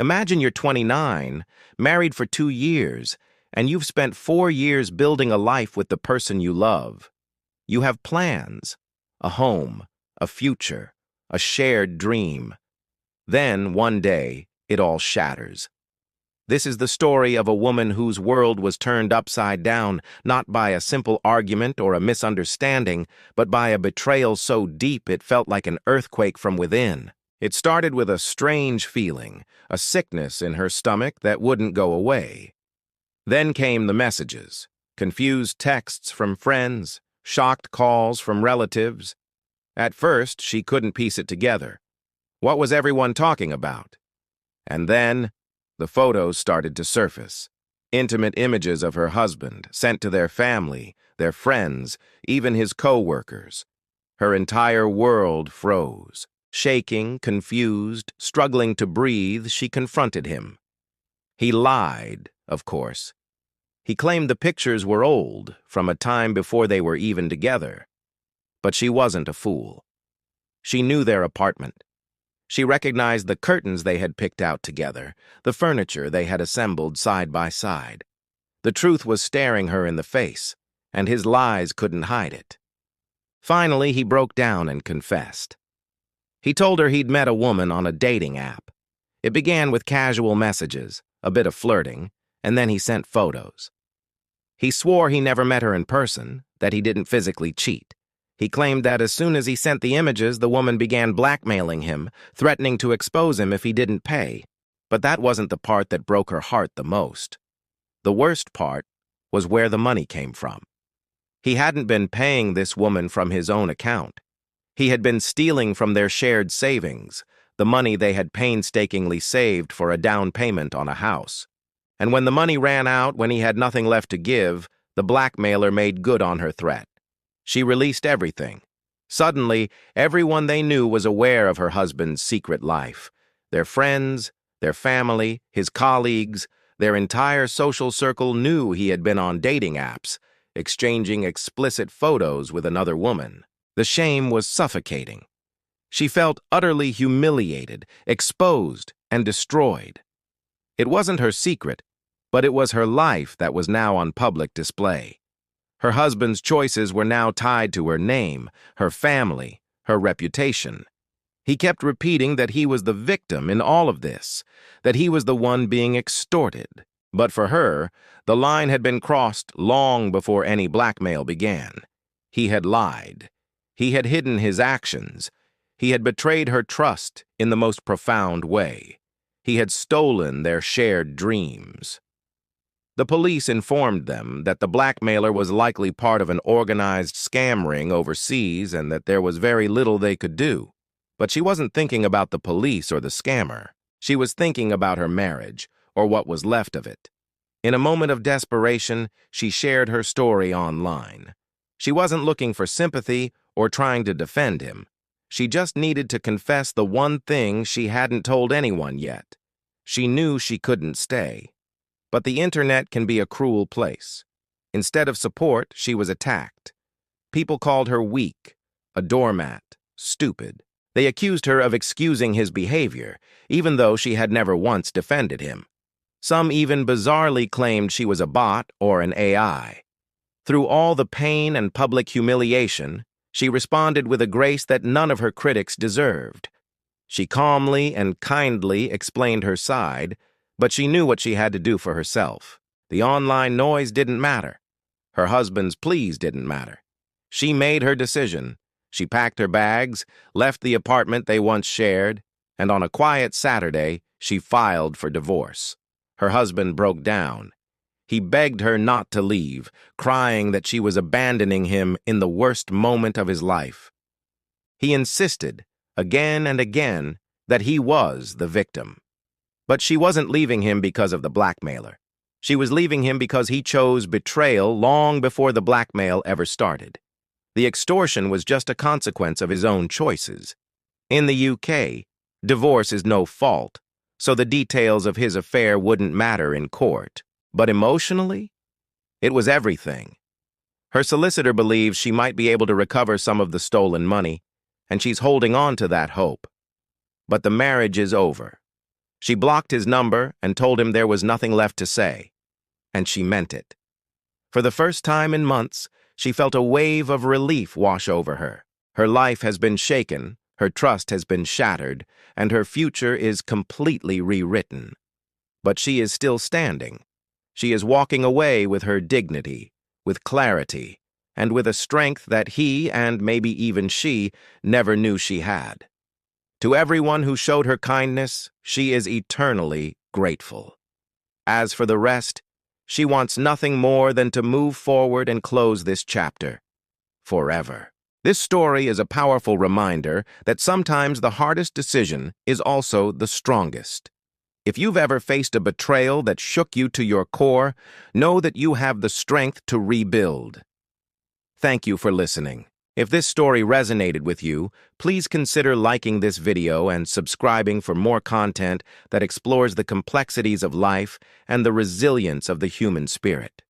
Imagine you're 29, married for 2 years, and you've spent 4 years building a life with the person you love. You have plans, a home, a future, a shared dream. Then, one day, it all shatters. This is the story of a woman whose world was turned upside down, not by a simple argument or a misunderstanding, but by a betrayal so deep it felt like an earthquake from within. It started with a strange feeling, a sickness in her stomach that wouldn't go away. Then came the messages, confused texts from friends, shocked calls from relatives. At first, she couldn't piece it together. What was everyone talking about? And then, the photos started to surface. Intimate images of her husband, sent to their family, their friends, even his co-workers. Her entire world froze. Shaking, confused, struggling to breathe, she confronted him. He lied, of course. He claimed the pictures were old, from a time before they were even together. But she wasn't a fool. She knew their apartment. She recognized the curtains they had picked out together, the furniture they had assembled side by side. The truth was staring her in the face, and his lies couldn't hide it. Finally, he broke down and confessed. He told her he'd met a woman on a dating app. It began with casual messages, a bit of flirting, and then he sent photos. He swore he never met her in person, that he didn't physically cheat. He claimed that as soon as he sent the images, the woman began blackmailing him, threatening to expose him if he didn't pay. But that wasn't the part that broke her heart the most. The worst part was where the money came from. He hadn't been paying this woman from his own account. He had been stealing from their shared savings, the money they had painstakingly saved for a down payment on a house. And when the money ran out, when he had nothing left to give, the blackmailer made good on her threat. She released everything. Suddenly, everyone they knew was aware of her husband's secret life. Their friends, their family, his colleagues, their entire social circle knew he had been on dating apps, exchanging explicit photos with another woman. The shame was suffocating. She felt utterly humiliated, exposed, and destroyed. It wasn't her secret, but it was her life that was now on public display. Her husband's choices were now tied to her name, her family, her reputation. He kept repeating that he was the victim in all of this, that he was the one being extorted. But for her, the line had been crossed long before any blackmail began. He had lied. He had hidden his actions. He had betrayed her trust in the most profound way. He had stolen their shared dreams. The police informed them that the blackmailer was likely part of an organized scam ring overseas and that there was very little they could do. But she wasn't thinking about the police or the scammer. She was thinking about her marriage, or what was left of it. In a moment of desperation, she shared her story online. She wasn't looking for sympathy or trying to defend him. She just needed to confess the one thing she hadn't told anyone yet. She knew she couldn't stay. But the internet can be a cruel place. Instead of support, she was attacked. People called her weak, a doormat, stupid. They accused her of excusing his behavior, even though she had never once defended him. Some even bizarrely claimed she was a bot or an AI. Through all the pain and public humiliation, she responded with a grace that none of her critics deserved. She calmly and kindly explained her side, but she knew what she had to do for herself. The online noise didn't matter. Her husband's pleas didn't matter. She made her decision. She packed her bags, left the apartment they once shared, and on a quiet Saturday, she filed for divorce. Her husband broke down. He begged her not to leave, crying that she was abandoning him in the worst moment of his life. He insisted, again and again, that he was the victim. But she wasn't leaving him because of the blackmailer. She was leaving him because he chose betrayal long before the blackmail ever started. The extortion was just a consequence of his own choices. In the UK, divorce is no fault, so the details of his affair wouldn't matter in court. But emotionally, it was everything. Her solicitor believes she might be able to recover some of the stolen money, and she's holding on to that hope. But the marriage is over. She blocked his number and told him there was nothing left to say. And she meant it. For the first time in months, she felt a wave of relief wash over her. Her life has been shaken, her trust has been shattered, and her future is completely rewritten. But she is still standing. She is walking away with her dignity, with clarity, and with a strength that he, and maybe even she, never knew she had. To everyone who showed her kindness, she is eternally grateful. As for the rest, she wants nothing more than to move forward and close this chapter forever. This story is a powerful reminder that sometimes the hardest decision is also the strongest. If you've ever faced a betrayal that shook you to your core, know that you have the strength to rebuild. Thank you for listening. If this story resonated with you, please consider liking this video and subscribing for more content that explores the complexities of life and the resilience of the human spirit.